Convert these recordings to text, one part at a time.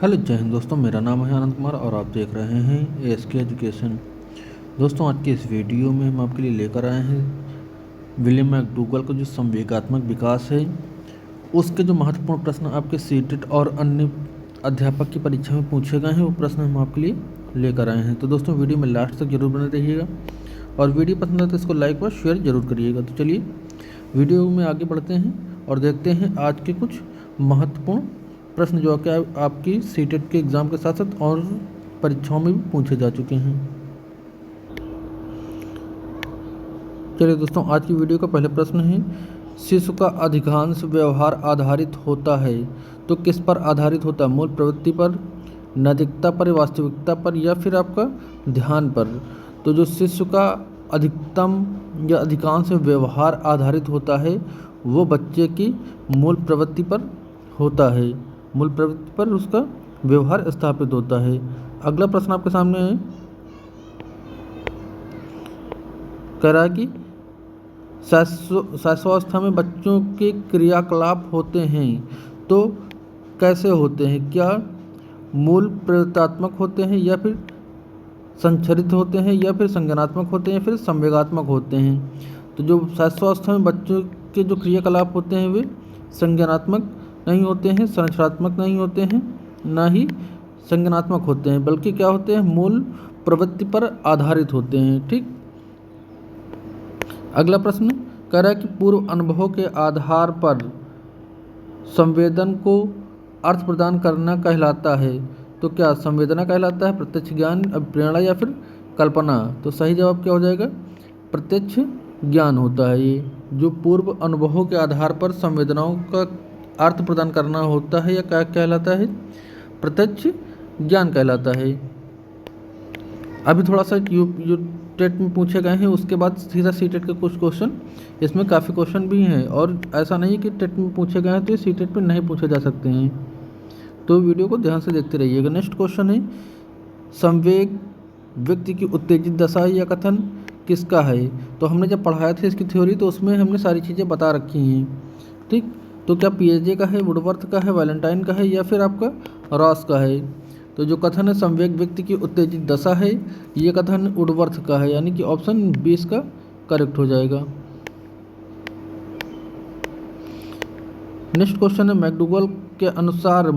Hello जय हिंद दोस्तों, मेरा नाम है आनंद कुमार और आप देख रहे हैं एएसके एजुकेशन। दोस्तों, आज के इस वीडियो में हम आपके लिए लेकर आए हैं विलियम मैकडूगल का जो संवेगात्मक विकास है उसके जो महत्वपूर्ण प्रश्न आपके सीटेट और अन्य अध्यापक की परीक्षा में पूछे गए हैं वो प्रश्न हम आपके लिए लेकर आए हैं। तो दोस्तों, वीडियो में लास्ट तक जरूर बने रहिएगा और वीडियो पसंद आए तो इसको लाइक व शेयर जरूर करिएगा। तो चलिए वीडियो में आगे बढ़ते हैं और देखते हैं आज के कुछ महत्वपूर्ण प्रश्न जो कि आपकी सीटेट के एग्ज़ाम के साथ साथ और परीक्षाओं में भी पूछे जा चुके हैं। चलिए दोस्तों, आज की वीडियो का पहला प्रश्न है, शिशु का अधिकांश व्यवहार आधारित होता है तो किस पर आधारित होता है? मूल प्रवृत्ति पर, नैतिकता पर, वास्तविकता पर या फिर आपका ध्यान पर? तो जो शिशु का अधिकतम या अधिकांश व्यवहार आधारित होता है वो बच्चे की मूल प्रवृत्ति पर होता है, मूल प्रवृत्ति पर उसका व्यवहार स्थापित होता है। अगला प्रश्न आपके सामने है, कह रहा है कि शैशवावस्था में बच्चों के क्रियाकलाप होते हैं तो कैसे होते हैं? क्या मूल प्रवृत्तात्मक होते हैं या फिर संचरित होते हैं या फिर संज्ञानात्मक होते हैं या फिर संवेगात्मक होते हैं? तो जो शैशवावस्था में बच्चों के जो क्रियाकलाप होते हैं वे संज्ञानात्मक नहीं होते हैं, संरचनात्मक नहीं होते हैं, ना ही संज्ञानात्मक होते हैं, बल्कि क्या होते हैं? मूल प्रवृत्ति पर आधारित होते हैं। ठीक। अगला प्रश्न कह रहा है कि पूर्व अनुभवों के आधार पर संवेदन को अर्थ प्रदान करना कहलाता है तो क्या संवेदना कहलाता है, प्रत्यक्ष ज्ञान, अभिप्रेरणा या फिर कल्पना? तो सही जवाब क्या हो जाएगा? प्रत्यक्ष ज्ञान होता है। ये जो पूर्व अनुभवों के आधार पर संवेदनाओं का अर्थ प्रदान करना होता है या क्या कहलाता है? प्रत्यक्ष ज्ञान कहलाता है। अभी थोड़ा सा यू टेट में पूछे गए हैं, उसके बाद सीधा सी टेट के कुछ क्वेश्चन, इसमें काफ़ी क्वेश्चन भी हैं और ऐसा नहीं कि टेट में पूछे गए हैं तो ये सी टेट में नहीं पूछे जा सकते हैं, तो वीडियो को ध्यान से देखते रहिएगा। नेक्स्ट क्वेश्चन है, संवेग व्यक्ति की उत्तेजित दशा या कथन किसका है? तो हमने जब पढ़ाया था इसकी थ्योरी तो उसमें हमने सारी चीज़ें बता रखी हैं। ठीक। तो क्या पिएजे का है, वुडवर्थ का है, वैलेंटाइन का है या फिर आपका रॉस का है? तो जो कथन है संवेग व्यक्ति की उत्तेजित दशा है, ये कथन वुडवर्थ का है, यानी कि ऑप्शन 20 का करेक्ट हो जाएगा। नेक्स्ट क्वेश्चन है, मैकडूगल के अनुसार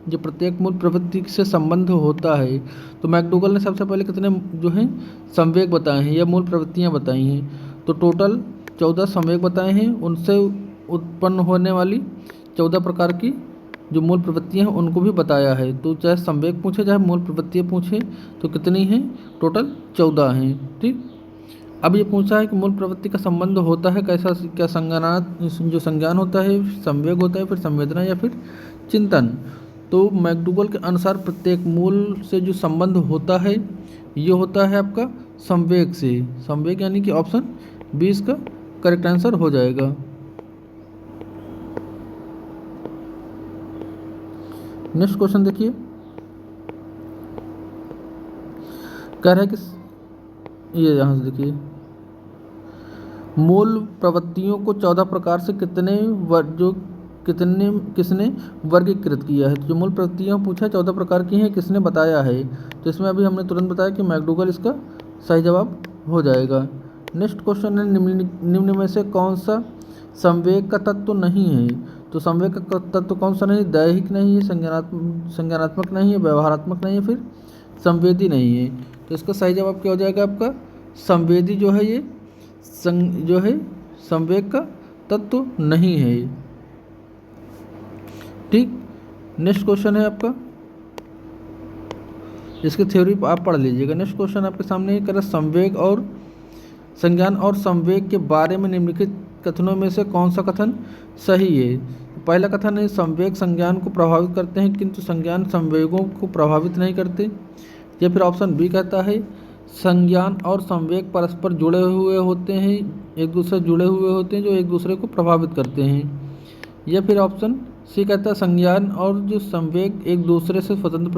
जो प्रत्येक मूल प्रवृत्ति से संबंध होता है। तो मैकडूगल ने सबसे पहले कितने जो हैं संवेग बताए हैं या मूल प्रवृत्तियां बताई हैं? तो टोटल 14 संवेग बताए हैं, उनसे उत्पन्न होने वाली 14 प्रकार की जो मूल प्रवृत्तियां हैं उनको भी बताया है। तो चाहे संवेग पूछे चाहे मूल प्रवृत्तियां पूछे तो कितनी हैं? टोटल 14 हैं। ठीक। अब ये पूछा है कि मूल प्रवृत्ति का संबंध होता है कैसा? क्या जो संज्ञान होता है, संवेग होता है, फिर संवेदना या फिर चिंतन? तो मैकडूगल के अनुसार प्रत्येक मूल से जो संबंध होता है ये होता है आपका संवेग से। संवेग यानी कि ऑप्शन 20 का करेक्ट आंसर हो जाएगा। नेक्स्ट क्वेश्चन देखिए, कह रहा है कि ये यहाँ से देखिए, मूल प्रवृत्तियों को 14 प्रकार से किसने वर्गीकृत किया है? तो जो मूल प्रवृत्तियाँ पूछा 14 प्रकार की हैं, किसने बताया है? तो इसमें अभी हमने तुरंत बताया कि मैकडूगल इसका सही जवाब हो जाएगा। नेक्स्ट क्वेश्चन है, निम्न में से कौन सा संवेग का तत्व नहीं है? तो संवेग का तत्व कौन सा नहीं? दैहिक नहीं है, संज्ञानात्मक नहीं है, व्यवहारात्मक नहीं है, फिर संवेदी नहीं है। तो इसका सही जवाब क्या हो जाएगा आपका? संवेदी जो है ये जो है संवेग का तत्व नहीं है। ठीक। नेक्स्ट क्वेश्चन है आपका, इसकी थ्योरी आप पढ़ लीजिएगा। नेक्स्ट क्वेश्चन आपके सामने कर संवेग और संज्ञान और संवेग के बारे में निम्नलिखित कथनों में से कौन सा कथन सही है? पहला कथन है, संवेग संज्ञान को प्रभावित करते हैं किंतु संज्ञान संवेगों को प्रभावित नहीं करते। या फिर ऑप्शन बी कहता है, संज्ञान और संवेग परस्पर जुड़े हुए होते हैं, एक दूसरे जुड़े हुए होते हैं जो एक दूसरे को प्रभावित करते हैं। या फिर ऑप्शन सी कहता है, संज्ञान और जो संवेग एक दूसरे से स्वतंत्र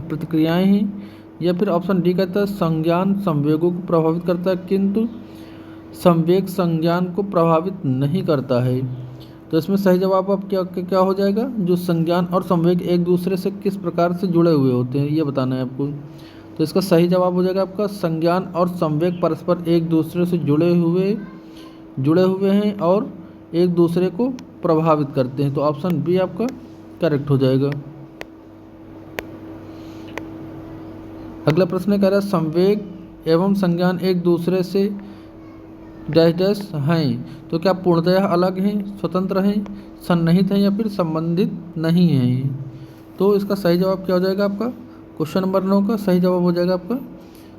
प्रतिक्रियाएं हैं। या फिर ऑप्शन डी कहता है, संज्ञान संवेगों को प्रभावित करता है किंतु संवेग संज्ञान को प्रभावित नहीं करता है। तो इसमें सही जवाब अब क्या हो जाएगा, जो संज्ञान और संवेग एक दूसरे से किस प्रकार से जुड़े हुए होते हैं ये बताना है आपको। तो इसका सही जवाब हो जाएगा आपका संज्ञान और संवेग परस्पर एक दूसरे से जुड़े हुए हैं और एक दूसरे को प्रभावित करते हैं। तो ऑप्शन बी आपका करेक्ट हो जाएगा। अगला प्रश्न कह रहा है संवेग एवं संज्ञान एक दूसरे से डैश डैश हैं, तो क्या पूर्णतः अलग हैं, स्वतंत्र हैं, सन्निहित हैं या फिर संबंधित नहीं हैं। तो इसका सही जवाब क्या हो जाएगा आपका, क्वेश्चन नंबर 9 का सही जवाब हो जाएगा आपका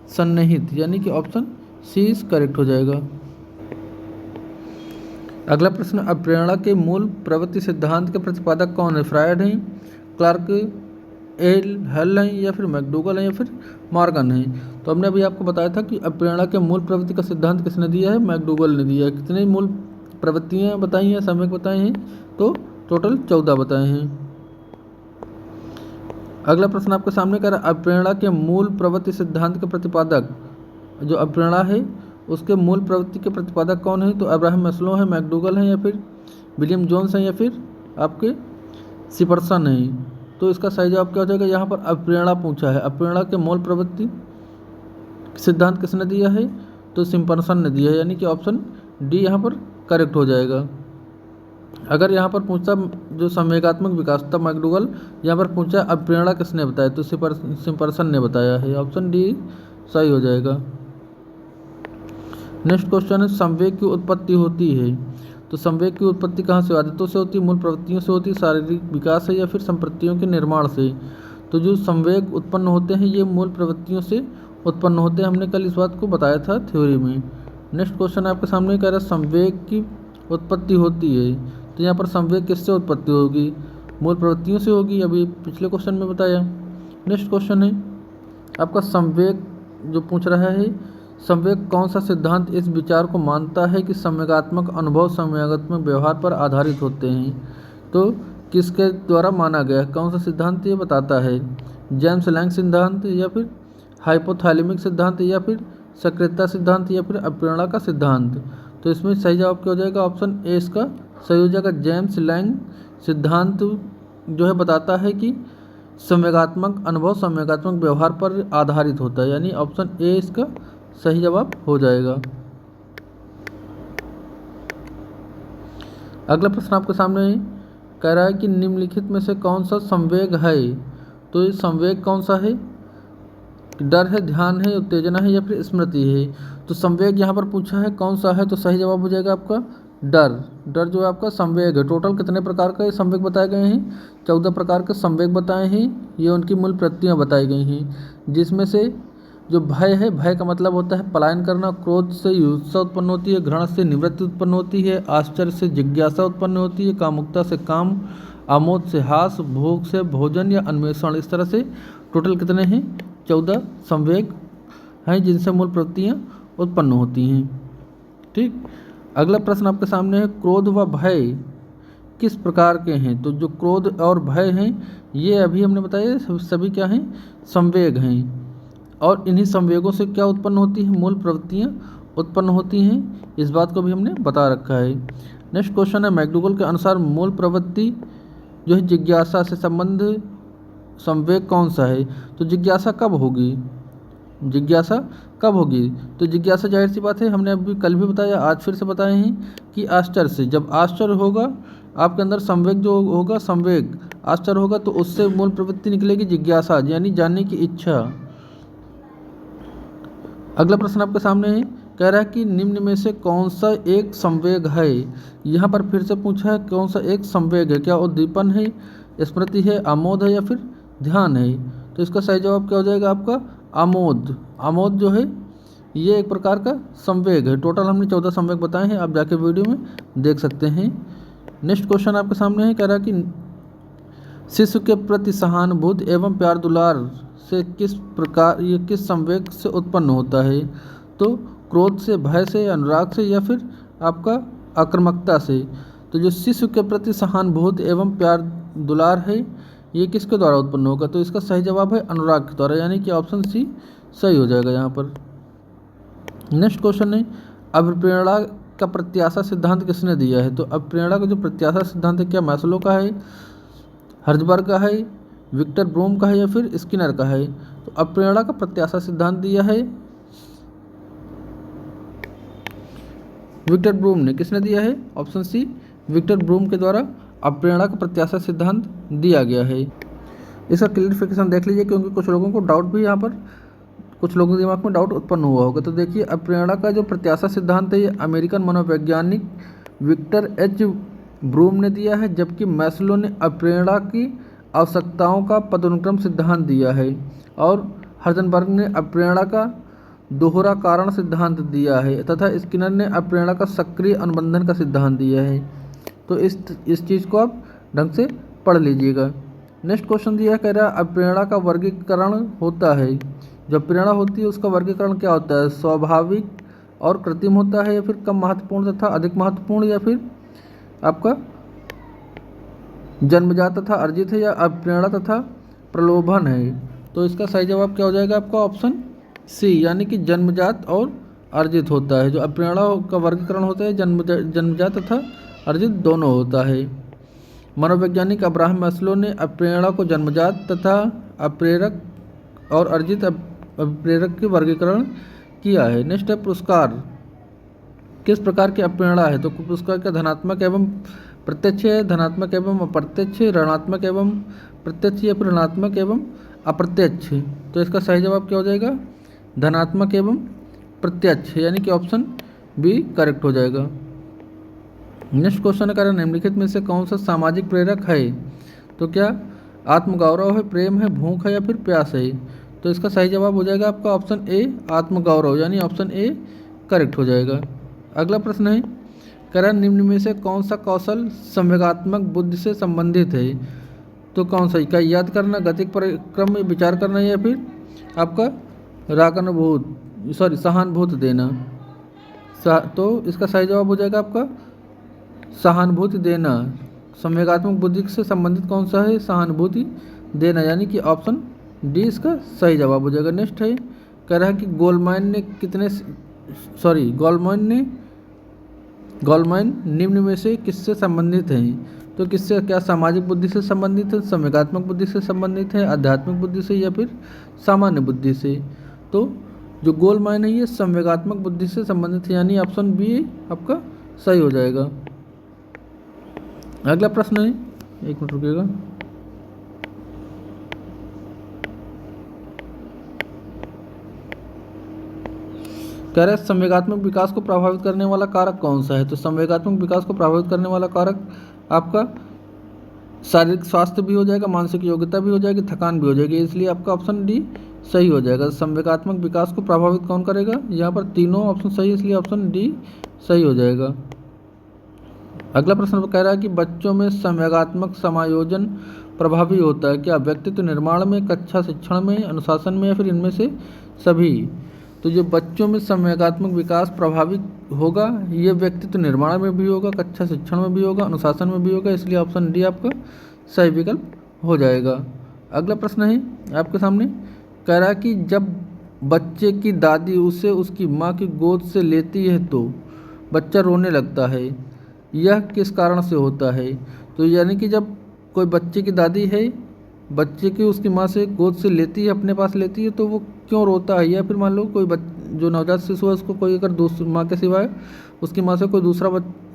सन्निहित, यानी कि ऑप्शन सी इज करेक्ट हो जाएगा। अगला प्रश्न अप्रेरणा के मूल प्रवृत्ति सिद्धांत के प्रतिपादक कौन है, फ्रायड हैं, क्लार्क हल हैं या फिर मैकडूगल हैं या फिर मॉर्गन हैं। तो हमने अभी आपको बताया था कि अप्रेरणा के मूल प्रवृत्ति का सिद्धांत किसने दिया है, मैकडूगल ने दिया है। कितनी मूल प्रवृत्तियाँ बताई हैं, समय बताए हैं, तो टोटल 14 बताए हैं। अगला प्रश्न आपके सामने कह रहा है अप्रेरणा के मूल प्रवृत्ति सिद्धांत के प्रतिपादक, जो अप्रेरणा है उसके मूल प्रवृत्ति के प्रतिपादक कौन है। तो अब्राहम मैस्लो हैं, मैकडूगल हैं या फिर विलियम जोन्स हैं या फिर आपके सिपर्सन हैं। तो इसका सही जवाब क्या हो जाएगा, यहाँ पर अप्रेरणा पूछा है, अप्रेरणा के मूल प्रवृत्ति सिद्धांत किसने दिया है, तो सिम्पसन ने दिया है, यानी कि ऑप्शन डी यहाँ पर करेक्ट हो जाएगा। अगर यहाँ पर पूछता जो संवेगात्मक विकास था मैकडूगल, यहाँ पर पूछा अप्रेरणा किसने बताया, तो सिम्पसन ने बताया है, ऑप्शन डी सही हो जाएगा। नेक्स्ट क्वेश्चन है संवेग की उत्पत्ति होती है, तो संवेग की उत्पत्ति कहाँ से, आदतों से होती है, मूल प्रवृत्तियों से होती है, शारीरिक विकास है या फिर संपत्तियों के निर्माण से। तो जो संवेग उत्पन्न होते हैं ये मूल प्रवृत्तियों से उत्पन्न होते हैं, हमने कल इस बात को बताया था थ्योरी में। नेक्स्ट क्वेश्चन आपके सामने कह रहा है संवेग की उत्पत्ति होती है, तो यहाँ पर संवेग किससे उत्पत्ति होगी, मूल प्रवृत्तियों से होगी, अभी पिछले क्वेश्चन में बताया। नेक्स्ट क्वेश्चन है आपका संवेग जो पूछ रहा है, संवेग कौन सा सिद्धांत इस विचार को मानता है कि संवेगात्मक अनुभव संवेगात्मक व्यवहार पर आधारित होते हैं। तो किसके द्वारा माना गया, कौन सा सिद्धांत ये बताता है, जेम्स लैंग सिद्धांत या फिर हाइपोथैलेमिक सिद्धांत या फिर सक्रियता सिद्धांत या फिर अप्रेरणा का सिद्धांत। तो इसमें सही जवाब क्या हो जाएगा, ऑप्शन ए इसका सही हो जाएगा। जेम्स लैंग सिद्धांत जो है बताता है कि संवेगात्मक अनुभव संवेगात्मक व्यवहार पर आधारित होता है, यानी ऑप्शन ए इसका सही जवाब हो जाएगा। अगला प्रश्न आपके सामने कह रहा है कि निम्नलिखित में से कौन सा संवेग है। तो ये संवेग कौन सा है, डर है, ध्यान है, उत्तेजना है या फिर स्मृति है। तो संवेग यहाँ पर पूछा है कौन सा है, तो सही जवाब हो जाएगा आपका डर। डर जो है आपका संवेग है। टोटल कितने प्रकार का ये संवेग बताए गए हैं, 14 प्रकार के संवेग बताए हैं, ये उनकी मूल प्रवृत्तियाँ बताई गई हैं। जिसमें से जो भय है, भय का मतलब होता है पलायन करना, क्रोध से युत्सा उत्पन्न होती है, घृणा से निवृत्ति उत्पन्न होती है, आश्चर्य से जिज्ञासा उत्पन्न होती है, कामुकता से काम, आमोद से हास, भोग से भोजन या अन्वेषण। इस तरह से टोटल कितने हैं, 14 संवेग हैं जिनसे मूल प्रवृत्तियाँ उत्पन्न होती हैं। ठीक, अगला प्रश्न आपके सामने है क्रोध व भय किस प्रकार के हैं। तो जो क्रोध और भय हैं ये अभी हमने बताया सभी क्या हैं, संवेग हैं, और इन्हीं संवेगों से क्या उत्पन्न होती है, मूल प्रवृत्तियाँ उत्पन्न होती हैं। इस बात को भी हमने बता रखा है। नेक्स्ट क्वेश्चन है मैकडूगल के अनुसार मूल प्रवृत्ति जो है जिज्ञासा से संबंध संवेग कौन सा है। तो जिज्ञासा कब होगी, जिज्ञासा कब होगी, तो जिज्ञासा जाहिर सी बात है, हमने अभी कल भी बताया, आज फिर से बताए हैं कि आश्चर्य से। जब आश्चर्य होगा आपके अंदर संवेग जो होगा, संवेग आश्चर्य होगा तो उससे मूल प्रवृत्ति निकलेगी जिज्ञासा, यानी जानने की इच्छा। अगला प्रश्न आपके सामने है, कह रहा है कि निम्न में से कौन सा एक संवेग है। यहाँ पर फिर से पूछा है कौन सा एक संवेग है, क्या उद्दीपन है, स्मृति है, आमोद है या फिर ध्यान है। तो इसका सही जवाब क्या हो जाएगा आपका आमोद। आमोद जो है ये एक प्रकार का संवेग है। टोटल हमने 14 संवेग बताए हैं, आप जाके वीडियो में देख सकते हैं। नेक्स्ट क्वेश्चन आपके सामने है, कह रहा है कि शिशु के प्रति सहानुभूति एवं प्यार दुलार से किस प्रकार ये किस संवेग से उत्पन्न होता है। तो क्रोध से, भय से, अनुराग से या फिर आपका आक्रामकता से। तो जो शिशु के प्रति सहानुभूति एवं प्यार दुलार है ये किसके द्वारा उत्पन्न होगा। तो इसका सही जवाब है अनुराग के द्वारा, यानी कि ऑप्शन सी सही हो जाएगा यहाँ पर। नेक्स्ट क्वेश्चन है अभिप्रेरणा का प्रत्याशा सिद्धांत किसने दिया है? तो अब प्रेरणा का जो प्रत्याशा सिद्धांत है क्या मैस्लो का है, हर्ज़बर्ग का है, विक्टर ब्रूम का है या फिर स्किनर का है? तो अब प्रेरणा का प्रत्याशा सिद्धांत दिया है विक्टर ब्रूम ने। किसने दिया है? ऑप्शन सी, विक्टर ब्रूम के द्वारा अब प्रेरणा का प्रत्याशा सिद्धांत दिया गया है। इसका क्लियरिफिकेशन देख लीजिए, क्योंकि कुछ लोगों को डाउट भी यहाँ पर, कुछ लोगों के दिमाग में डाउट उत्पन्न हुआ होगा। तो देखिए, अब प्रेरणा का जो प्रत्याशा सिद्धांत है ये अमेरिकन मनोवैज्ञानिक विक्टर एच ब्रूम ने दिया है, जबकि मैस्लो ने अप्रेरणा की आवश्यकताओं का पदानुक्रम सिद्धांत दिया है और हर्ज़बर्ग ने अप्रेरणा का दोहरा कारण सिद्धांत दिया है तथा स्किनर ने अप्रेरणा का सक्रिय अनुबंधन का सिद्धांत दिया है। तो इस चीज़ को आप ढंग से पढ़ लीजिएगा। नेक्स्ट क्वेश्चन दिया कह रहा है अप्रेरणा का वर्गीकरण होता है। जो प्रेरणा होती है उसका वर्गीकरण क्या होता है? स्वाभाविक और कृत्रिम होता है या फिर कम महत्वपूर्ण तथा अधिक महत्वपूर्ण या फिर आपका जन्मजात तथा अर्जित है या अप्रेरणा तथा प्रलोभन है? तो इसका सही जवाब क्या हो जाएगा आपका? ऑप्शन सी, यानी कि जन्मजात और अर्जित होता है। जो अप्रेरणा का वर्गीकरण होता है जन्मजात तथा अर्जित दोनों होता है। मनोवैज्ञानिक अब्राहम मैस्लो ने अप्रेरणा को जन्मजात तथा अप्रेरक और अर्जित अप्रेरक के वर्गीकरण किया है। नेक्स्ट है पुरस्कार किस प्रकार की अप्रेरणा है? तो पुरस्कार का धनात्मक एवं प्रत्यक्ष है, धनात्मक एवं अप्रत्यक्ष, ऋणात्मक एवं प्रत्यक्ष या फिर ऋणात्मक एवं अप्रत्यक्ष। तो इसका सही जवाब क्या हो जाएगा? धनात्मक एवं प्रत्यक्ष, यानी कि ऑप्शन बी करेक्ट हो जाएगा। नेक्स्ट क्वेश्चन है निम्नलिखित में से कौन सा सामाजिक प्रेरक है? तो क्या आत्मगौरव है, प्रेम है, भूख है या फिर प्यास है? तो इसका सही जवाब हो जाएगा आपका ऑप्शन ए आत्मगौरव, यानी ऑप्शन ए करेक्ट हो जाएगा। अगला प्रश्न है निम्न में से कौन सा कौशल संवेगात्मक बुद्धि से संबंधित है? तो कौन सा? क्या याद करना, गतिक परिक्रम में विचार करना या फिर आपका सहानुभूति देना? तो इसका सही जवाब हो जाएगा आपका सहानुभूति देना। संवेगात्मक बुद्धि से संबंधित कौन सा है? सहानुभूति देना, यानी कि ऑप्शन डी इसका सही जवाब हो जाएगा। नेक्स्ट है कह रहा है कि गोल्डमैन निम्न में से किससे संबंधित हैं? तो किससे? क्या सामाजिक बुद्धि से संबंधित है, संवेगात्मक बुद्धि से संबंधित है, आध्यात्मिक बुद्धि से या फिर सामान्य बुद्धि से? तो जो गोल्डमैन है ये संवेगात्मक बुद्धि से संबंधित है, यानी ऑप्शन बी आपका सही हो जाएगा। अगला प्रश्न है, एक मिनट रुकिएगा। कह रहे संवेगात्मक विकास को प्रभावित करने वाला कारक कौन सा है? तो संवेगात्मक विकास को प्रभावित करने वाला कारक आपका शारीरिक स्वास्थ्य भी हो जाएगा, मानसिक योग्यता भी हो जाएगी, थकान भी हो जाएगी, इसलिए आपका ऑप्शन डी सही हो जाएगा। संवेगात्मक विकास को प्रभावित कौन करेगा? यहाँ पर तीनों ऑप्शन सही है, इसलिए ऑप्शन डी सही हो जाएगा। अगला प्रश्न कह रहा है कि बच्चों में संवेगात्मक समायोजन प्रभावी होता है क्या? व्यक्तित्व निर्माण में, कक्षा शिक्षण में, अनुशासन में या फिर इनमें से सभी? तो जो बच्चों में संवेगात्मक विकास प्रभावित होगा ये व्यक्तित्व निर्माण में भी होगा, कक्षा शिक्षण में भी होगा, अनुशासन में भी होगा, इसलिए ऑप्शन डी आपका सही विकल्प हो जाएगा। अगला प्रश्न है आपके सामने कह रहा है कि जब बच्चे की दादी उसे उसकी माँ की गोद से लेती है तो बच्चा रोने लगता है, यह किस कारण से होता है? तो यानी कि जब कोई बच्चे की दादी है बच्चे की उसकी माँ से गोद से लेती है, अपने पास लेती है, तो वो क्यों रोता है? या फिर मान लो कोई जो नवजात शिशु है उसको कोई अगर दूसरी माँ के सिवाय उसकी माँ से कोई दूसरा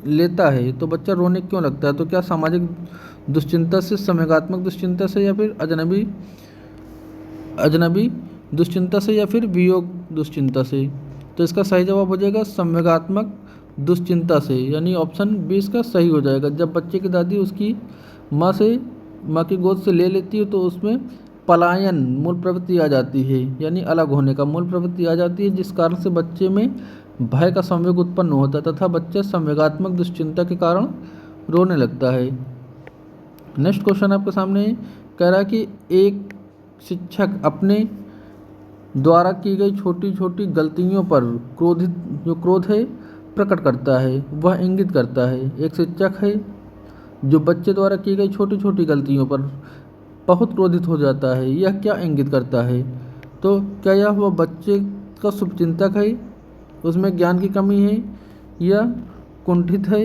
लेता है तो बच्चा रोने क्यों लगता है? तो क्या सामाजिक दुश्चिंता से, संवेगात्मक दुश्चिंता से या फिर अजनबी दुश्चिंता से या फिर वियोग दुश्चिंता से? तो इसका सही जवाब हो जाएगा संवेगात्मक दुश्चिंता से, यानी ऑप्शन बी इसका सही हो जाएगा। जब बच्चे की दादी उसकी माँ की गोद से ले लेती है तो उसमें पलायन मूल प्रवृत्ति आ जाती है, यानी अलग होने का मूल प्रवृत्ति आ जाती है, जिस कारण से बच्चे में भय का संवेग उत्पन्न होता है तथा बच्चा संवेगात्मक दुश्चिंता के कारण रोने लगता है। नेक्स्ट क्वेश्चन आपके सामने कह रहा है कि एक शिक्षक अपने द्वारा की गई छोटी छोटी गलतियों पर क्रोध है प्रकट करता है, वह इंगित करता है। एक शिक्षक है जो बच्चे द्वारा की गई छोटी छोटी गलतियों पर बहुत क्रोधित हो जाता है, यह क्या इंगित करता है? तो क्या यह वह बच्चे का शुभचिंतक है, उसमें ज्ञान की कमी है, या कुंठित है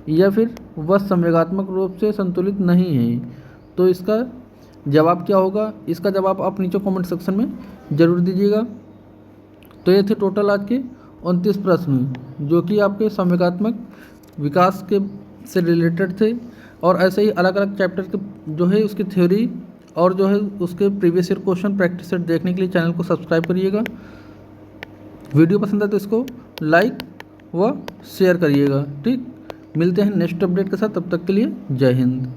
या फिर वह संवेगात्मक रूप से संतुलित नहीं है। तो इसका जवाब क्या होगा? इसका जवाब आप नीचे कमेंट सेक्शन में ज़रूर दीजिएगा। तो ये थे टोटल आज के 29 प्रश्न जो कि आपके संवेगात्मक विकास के से रिलेटेड थे। और ऐसे ही अलग अलग चैप्टर के जो है उसकी थ्योरी और जो है उसके previous year question practice set देखने के लिए चैनल को सब्सक्राइब करिएगा। वीडियो पसंद है तो इसको लाइक व शेयर करिएगा। ठीक, मिलते हैं नेक्स्ट अपडेट के साथ, तब तक के लिए जय हिंद।